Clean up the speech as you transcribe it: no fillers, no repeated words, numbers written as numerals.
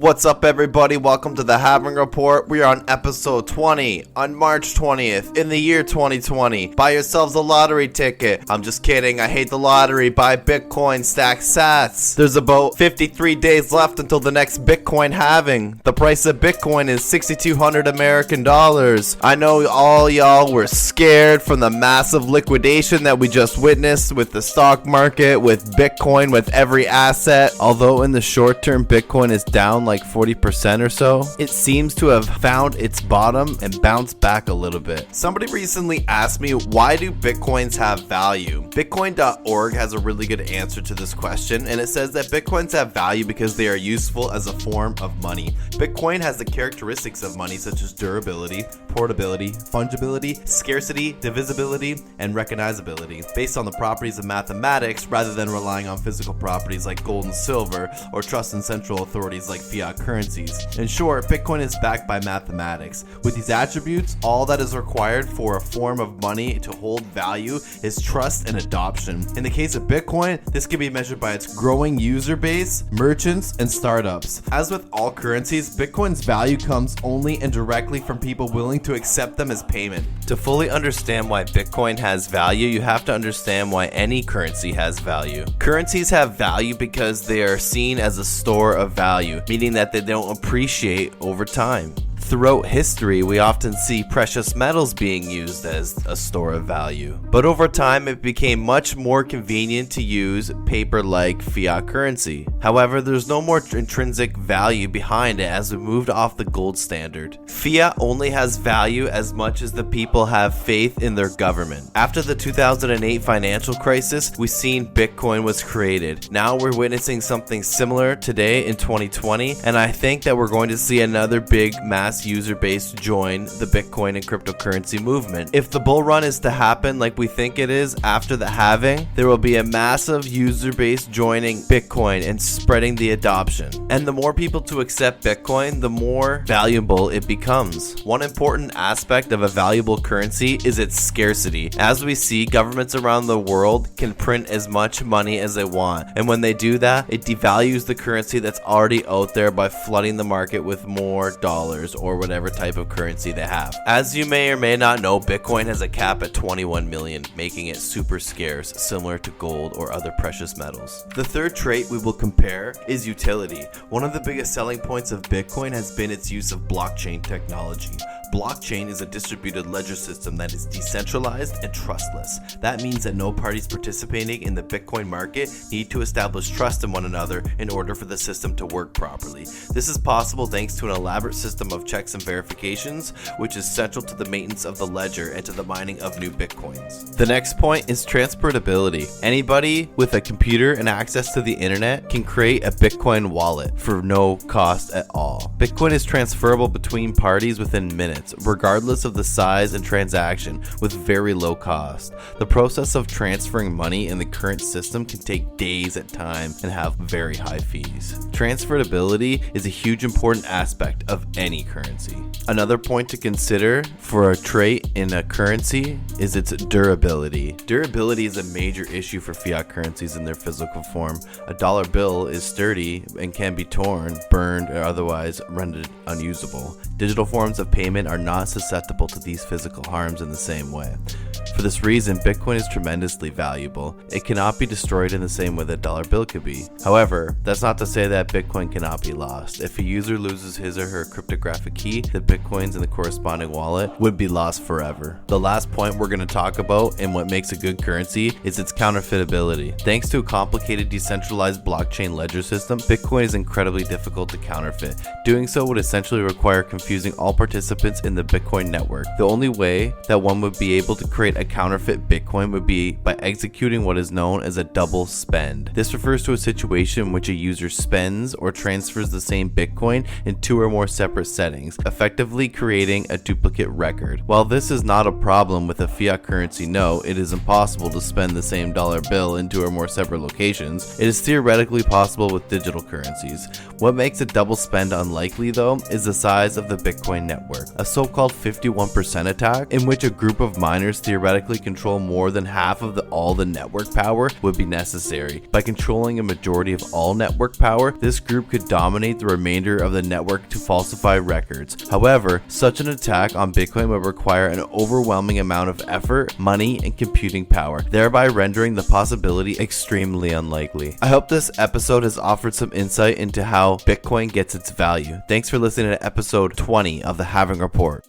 What's up, everybody? Welcome to the Halving Report. We are on episode 20 on March 20th in the year 2020. Buy yourselves a lottery ticket. I'm just kidding. I hate the lottery. Buy Bitcoin, stack sats. There's about 53 days left until the next Bitcoin halving. The price of Bitcoin is 6,200 American dollars. I know all y'all were scared from the massive liquidation that we just witnessed with the stock market, with Bitcoin, with every asset. Although in the short term, Bitcoin is down like 40% or so, it seems to have found its bottom and bounced back a little bit. Somebody recently asked me, why do Bitcoins have value? Bitcoin.org has a really good answer to this question, and it says that Bitcoins have value because they are useful as a form of money. Bitcoin has the characteristics of money such as durability, portability, fungibility, scarcity, divisibility, and recognizability, based on the properties of mathematics rather than relying on physical properties like gold and silver or trust in central authorities like fiat currencies. In short, Bitcoin is backed by mathematics. With these attributes, all that is required for a form of money to hold value is trust and adoption. In the case of Bitcoin, this can be measured by its growing user base, merchants, and startups. As with all currencies, Bitcoin's value comes only and directly from people willing to accept them as payment. To fully understand why Bitcoin has value, you have to understand why any currency has value. Currencies have value because they are seen as a store of value, meaning that they don't appreciate over time. Throughout history, we often see precious metals being used as a store of value. But over time, it became much more convenient to use paper like fiat currency. However, there's no more intrinsic value behind it as we moved off the gold standard. Fiat only has value as much as the people have faith in their government. After the 2008 financial crisis, we've seen Bitcoin was created. Now we're witnessing something similar today in 2020, and I think that we're going to see another big mass user base join the Bitcoin and cryptocurrency movement. If the bull run is to happen like we think it is after the halving, there will be a massive user base joining Bitcoin and spreading the adoption. And the more people to accept Bitcoin, the more valuable it becomes. One important aspect of a valuable currency is its scarcity. As we see, governments around the world can print as much money as they want, and when they do that, it devalues the currency that's already out there by flooding the market with more dollars or whatever type of currency they have. As you may or may not know, Bitcoin has a cap at 21 million, making it super scarce, similar to gold or other precious metals. The third trait we will compare is utility. One of the biggest selling points of Bitcoin has been its use of blockchain technology. Blockchain is a distributed ledger system that is decentralized and trustless. That means that no parties participating in the Bitcoin market need to establish trust in one another in order for the system to work properly. This is possible thanks to an elaborate system of checks and verifications, which is central to the maintenance of the ledger and to the mining of new Bitcoins. The next point is transportability. Anybody with a computer and access to the internet can create a Bitcoin wallet for no cost at all. Bitcoin is transferable between parties within minutes, regardless of the size and transaction, with very low cost. The process of transferring money in the current system can take days at time and have very high fees. Transferability is a huge important aspect of any currency. Another point to consider for a trait in a currency is its durability. Durability is a major issue for fiat currencies in their physical form. A dollar bill is sturdy and can be torn, burned, or otherwise rendered unusable. Digital forms of payment are not susceptible to these physical harms in the same way. For this reason, Bitcoin is tremendously valuable. It cannot be destroyed in the same way that a dollar bill could be. However, that's not to say that Bitcoin cannot be lost. If a user loses his or her cryptographic key, the Bitcoins in the corresponding wallet would be lost forever. The last point we're going to talk about and what makes a good currency is its counterfeitability. Thanks to a complicated decentralized blockchain ledger system, Bitcoin is incredibly difficult to counterfeit. Doing so would essentially require confusing all participants in the Bitcoin network. The only way that one would be able to create a counterfeit Bitcoin would be by executing what is known as a double spend. This refers to a situation in which a user spends or transfers the same Bitcoin in two or more separate settings, effectively creating a duplicate record. While this is not a problem with a fiat currency note, it is impossible to spend the same dollar bill in two or more separate locations. It is theoretically possible with digital currencies. What makes a double spend unlikely, though, is the size of the Bitcoin network. A so-called 51% attack, in which a group of miners theoretically theoretically control more than half of all the network power would be necessary. By controlling a majority of all network power, this group could dominate the remainder of the network to falsify records. However, such an attack on Bitcoin would require an overwhelming amount of effort, money, and computing power, thereby rendering the possibility extremely unlikely. I hope this episode has offered some insight into how Bitcoin gets its value. Thanks for listening to episode 20 of the Halving Report.